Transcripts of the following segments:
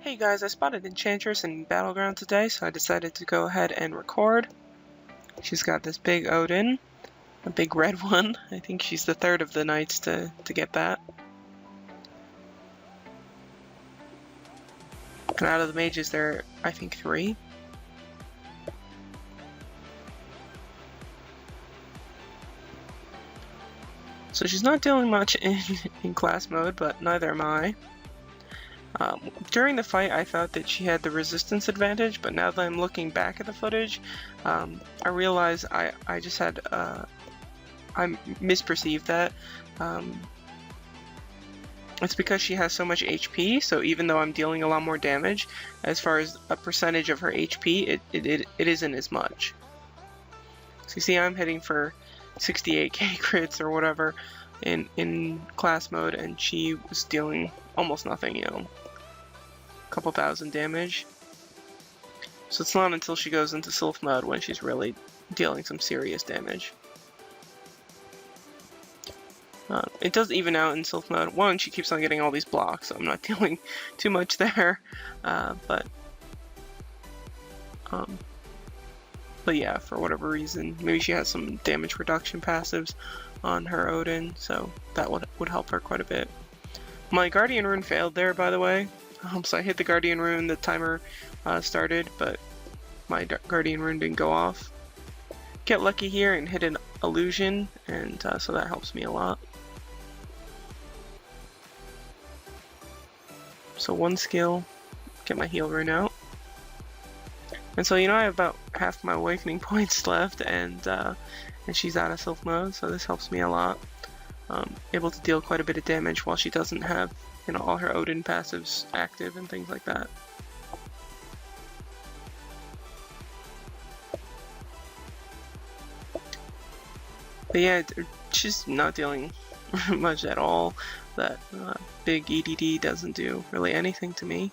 Hey guys, I spotted Enchantress in Battleground today, so I decided to go ahead and record. She's got this big Odin, a big red one. I think she's the third of the knights to get that. And out of the mages, there are, I think, 3. So she's not dealing much in class mode, but neither am I. During the fight, I thought that she had the resistance advantage, but now that I'm looking back at the footage, I realize I just had, I misperceived that. It's because she has so much HP, so even though I'm dealing a lot more damage, as far as a percentage of her HP, it isn't as much. So you see, I'm hitting for 68k crits or whatever in class mode, and she was dealing almost nothing, you know, a couple thousand damage. So it's not until she goes into Sylph mode when she's really dealing some serious damage. It does even out in Sylph mode. One, she keeps on getting all these blocks, so I'm not dealing too much there. But yeah, for whatever reason, maybe she has some damage reduction passives on her Odin, so that would help her quite a bit. My Guardian Rune failed there, by the way. So I hit the Guardian Rune, the timer started, but my Guardian Rune didn't go off. Get lucky here and hit an illusion, and so that helps me a lot. So one skill, get my heal rune out. And so, you know, I have about half my awakening points left, and she's out of Sylph mode, so this helps me a lot. Able to deal quite a bit of damage while she doesn't have, you know, all her Odin passives active and things like that. But yeah, she's not dealing much at all. That big EDD doesn't do really anything to me.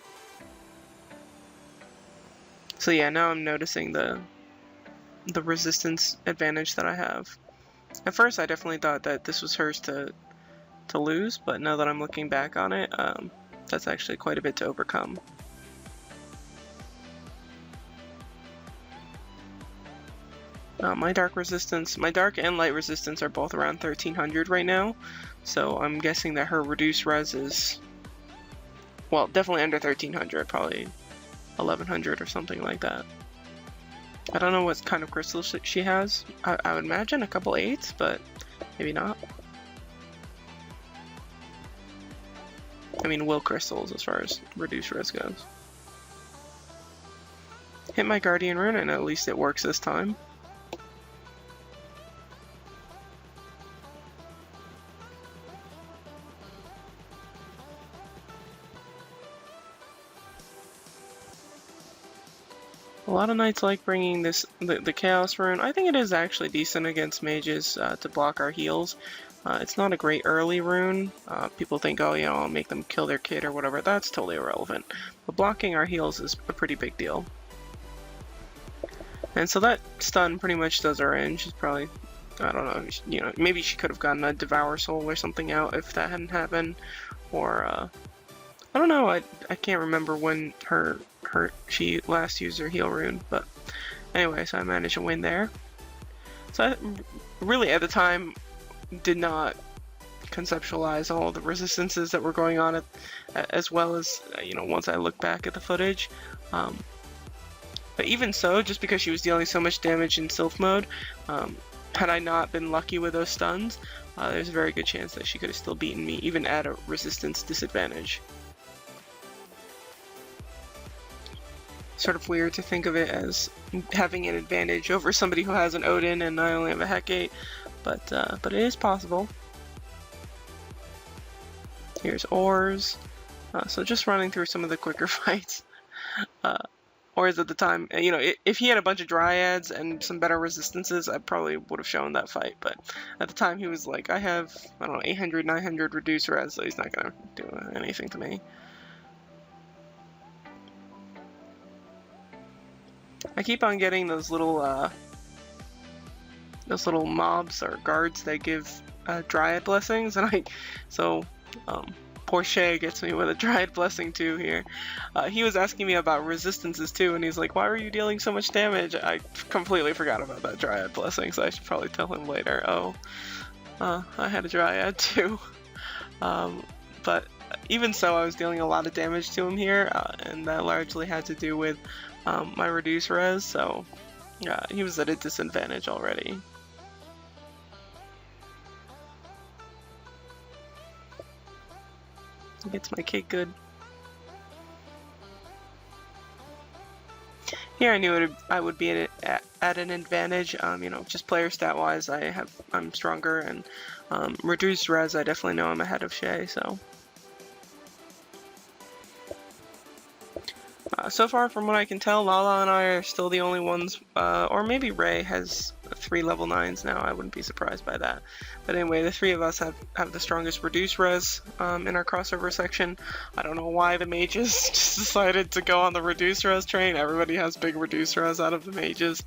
So yeah, now I'm noticing the resistance advantage that I have. At first I definitely thought that this was hers to lose, but now that I'm looking back on it, that's actually quite a bit to overcome. My dark and light resistance are both around 1300 right now, so I'm guessing that her reduced res is, well, definitely under 1300, probably 1100 or something like that. I don't know what kind of crystals she has. I would imagine a couple 8s, but maybe not. I mean, will crystals as far as reduced res goes. Hit my Guardian Rune, and at least it works this time. A lot of knights like bringing the Chaos Rune. I think it is actually decent against mages to block our heals. It's not a great early rune. People think, oh, you know, I'll make them kill their kid or whatever. That's totally irrelevant. But blocking our heals is a pretty big deal. And so that stun pretty much does her in. She's probably, I don't know, you know, maybe she could have gotten a Devour Soul or something out if that hadn't happened. Or, I don't know, I can't remember when she last used her heal rune, but anyway, so I managed to win there. So I really at the time did not conceptualize all the resistances that were going on as well as, you know, once I look back at the footage. But even so, just because she was dealing so much damage in Sylph mode, had I not been lucky with those stuns, there's a very good chance that she could have still beaten me, even at a resistance disadvantage. Sort of weird to think of it as having an advantage over somebody who has an Odin and I only have a Hecate, but it is possible. Here's Orus. So just running through some of the quicker fights. Orus at the time, you know, if he had a bunch of Dryads and some better resistances, I probably would have shown that fight, but at the time he was like, I have, I don't know, 800, 900 reduced res, so he's not gonna do anything to me. I keep on getting those little mobs or guards that give Dryad blessings, and so Poor Shay gets me with a Dryad Blessing too here. He was asking me about resistances too, and he's like, why were you dealing so much damage? I completely forgot about that Dryad Blessing, so I should probably tell him later. Oh, I had a Dryad too. But even so, I was dealing a lot of damage to him here, and that largely had to do with my reduce res, so he was at a disadvantage already. He gets my cake good. Here I knew I would be at an advantage, you know, just player stat wise I'm stronger, and reduced res I definitely know I'm ahead of Shay, so. So far from what I can tell, Lala and I are still the only ones, or maybe Ray has 3 level 9s now, I wouldn't be surprised by that. But anyway, the 3 of us have the strongest reduce res in our crossover section. I don't know why the mages just decided to go on the reduce res train. Everybody has big reduce res out of the mages.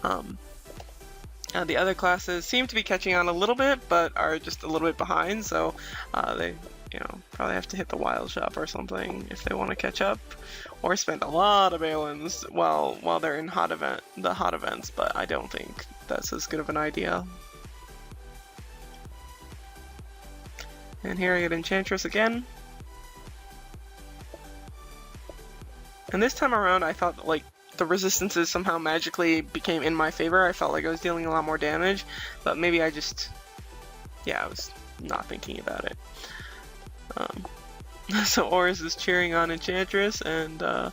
The other classes seem to be catching on a little bit, but are just a little bit behind, so they, you know, probably have to hit the wild shop or something if they want to catch up, or spend a lot of balins while they're in the hot events, but I don't think that's as good of an idea. And here I get Enchantress again. And this time around I thought that, like, the resistances somehow magically became in my favor. I felt like I was dealing a lot more damage, but maybe I just, yeah, I was not thinking about it. So Orus is cheering on Enchantress, and I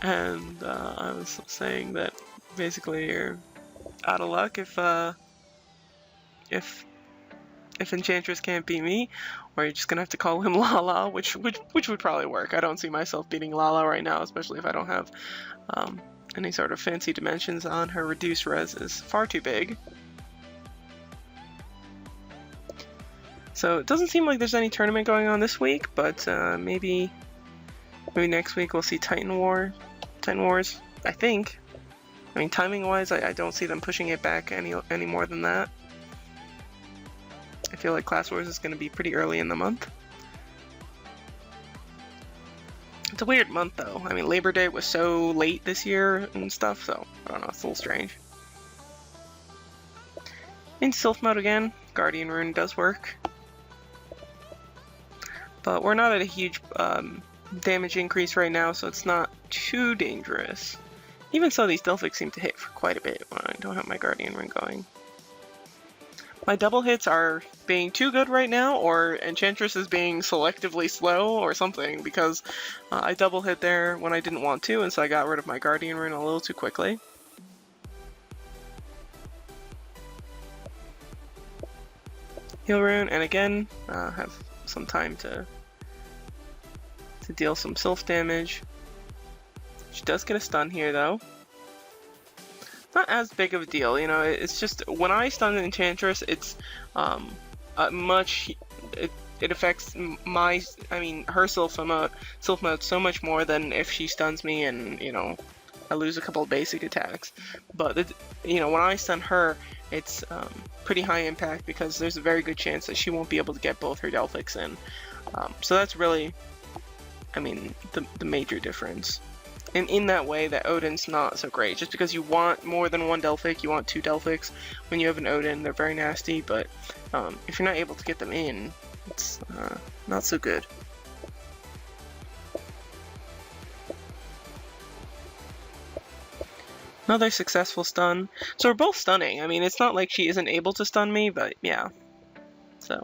was saying that basically you're out of luck if Enchantress can't beat me, or you're just gonna have to call him Lala, which would probably work. I don't see myself beating Lala right now, especially if I don't have any sort of fancy dimensions on. Her reduce res is far too big. So it doesn't seem like there's any tournament going on this week, but maybe next week we'll see Titan Wars, I think. I mean, timing-wise, I don't see them pushing it back any more than that. I feel like Class Wars is going to be pretty early in the month. It's a weird month, though. I mean, Labor Day was so late this year and stuff, so I don't know, it's a little strange. In Sylph mode again, Guardian Rune does work. But we're not at a huge damage increase right now, so it's not too dangerous. Even so, these Delphics seem to hit for quite a bit when I don't have my Guardian Ring going. My double hits are being too good right now, or Enchantress is being selectively slow or something, because I double hit there when I didn't want to, and so I got rid of my Guardian Rune a little too quickly. Heal Rune, and again, have some time to deal some Sylph damage. She does get a stun here, though. Not as big of a deal, you know. It's just when I stun an Enchantress, it's it affects her Sylph mode so much more than if she stuns me and, you know, I lose a couple of basic attacks. But you know, when I stun her, it's pretty high impact because there's a very good chance that she won't be able to get both her Delphics in. So that's really, I mean, the major difference. And in that way, that Odin's not so great. Just because you want more than one Delphic, you want 2 Delphics. When you have an Odin, they're very nasty, but if you're not able to get them in, it's not so good. Another successful stun. So we're both stunning. I mean, it's not like she isn't able to stun me, but yeah. So,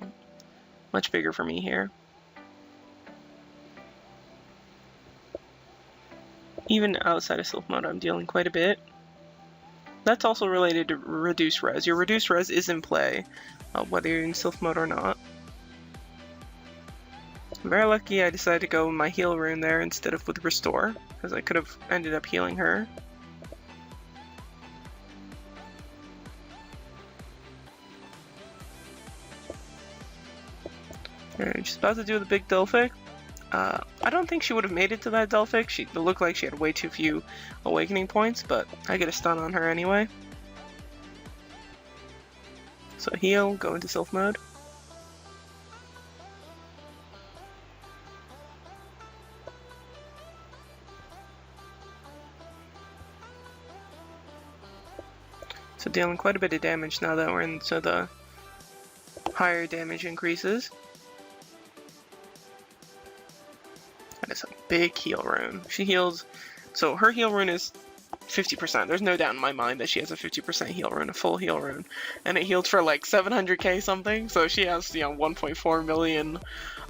much bigger for me here. Even outside of Sylph mode, I'm dealing quite a bit. That's also related to reduce res. Your reduce res is in play, whether you're in Sylph mode or not. I'm very lucky I decided to go with my heal rune there instead of with restore, because I could have ended up healing her. And she's about to do the big Delphic. I don't think she would have made it to that Delphic. It looked like she had way too few awakening points, but I get a stun on her anyway. So heal, go into Sylph mode. So dealing quite a bit of damage now that we're into the higher damage increases. That is a big heal rune. She heals, so her heal rune is 50%. There's no doubt in my mind that she has a 50% heal rune, a full heal rune. And it healed for like 700k something, so she has, you know, 1.4 million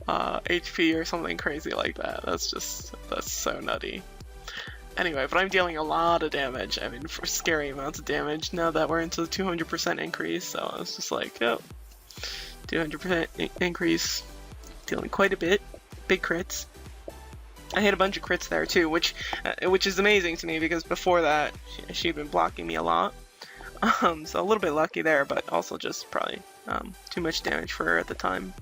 HP or something crazy like that. That's so nutty. Anyway, but I'm dealing a lot of damage. I mean, for scary amounts of damage now that we're into the 200% increase, so I was just like, oh, 200% increase, dealing quite a bit. Big crits. I hit a bunch of crits there too, which is amazing to me because before that she'd been blocking me a lot. So a little bit lucky there, but also just probably too much damage for her at the time.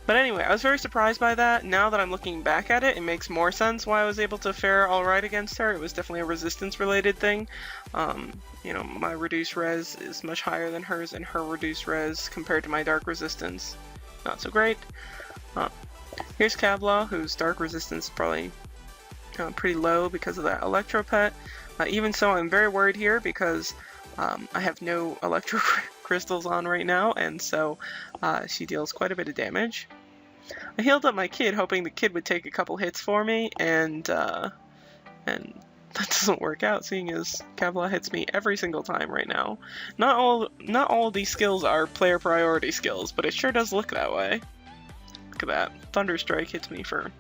But anyway, I was very surprised by that. Now that I'm looking back at it, it makes more sense why I was able to fare alright against her. It was definitely a resistance related thing. You know, my reduced res is much higher than hers, and her reduced res compared to my dark resistance, not so great. Here's Kavla, whose dark resistance is probably pretty low because of that Electro Pet. Even so, I'm very worried here because I have no Electro Crystals on right now, and so she deals quite a bit of damage. I healed up my kid, hoping the kid would take a couple hits for me, and that doesn't work out, seeing as Kavla hits me every single time right now. Not all of these skills are player priority skills, but it sure does look that way. Look at that. Thunder Strike hits me for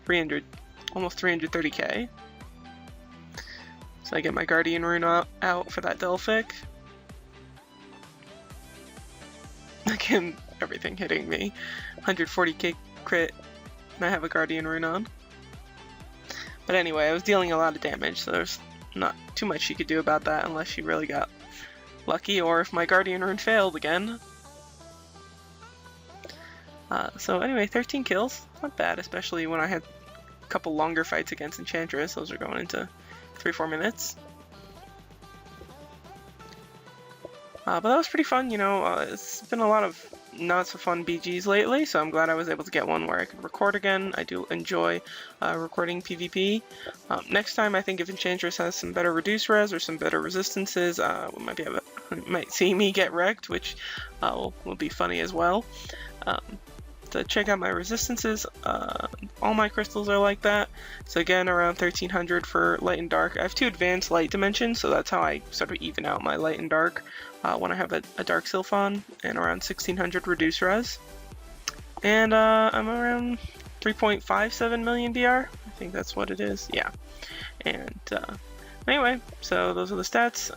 300, almost 330k. So I get my Guardian Rune out for that Delphic. Again, everything hitting me. 140k crit, and I have a Guardian Rune on. But anyway, I was dealing a lot of damage, so there's not too much she could do about that unless she really got lucky, or if my Guardian Rune failed again. So anyway, 13 kills, not bad, especially when I had a couple longer fights against Enchantress. Those are going into 3-4 minutes. But that was pretty fun, you know. It's been a lot of not so fun BGs lately, so I'm glad I was able to get one where I could record again. I do enjoy recording PvP. Next time, I think if Enchantress has some better reduce res or some better resistances, we might see me get wrecked, which will be funny as well. To check out my resistances, all my crystals are like that. So again, around 1300 for light and dark. I have 2 advanced light dimensions, so that's how I sort of even out my light and dark when I have a dark sylph on, and around 1600 reduce res. And I'm around 3.57 million BR. I think that's what it is. Yeah. And anyway, so those are the stats.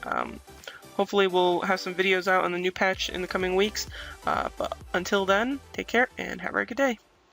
Hopefully we'll have some videos out on the new patch in the coming weeks, but until then, take care and have a very good day.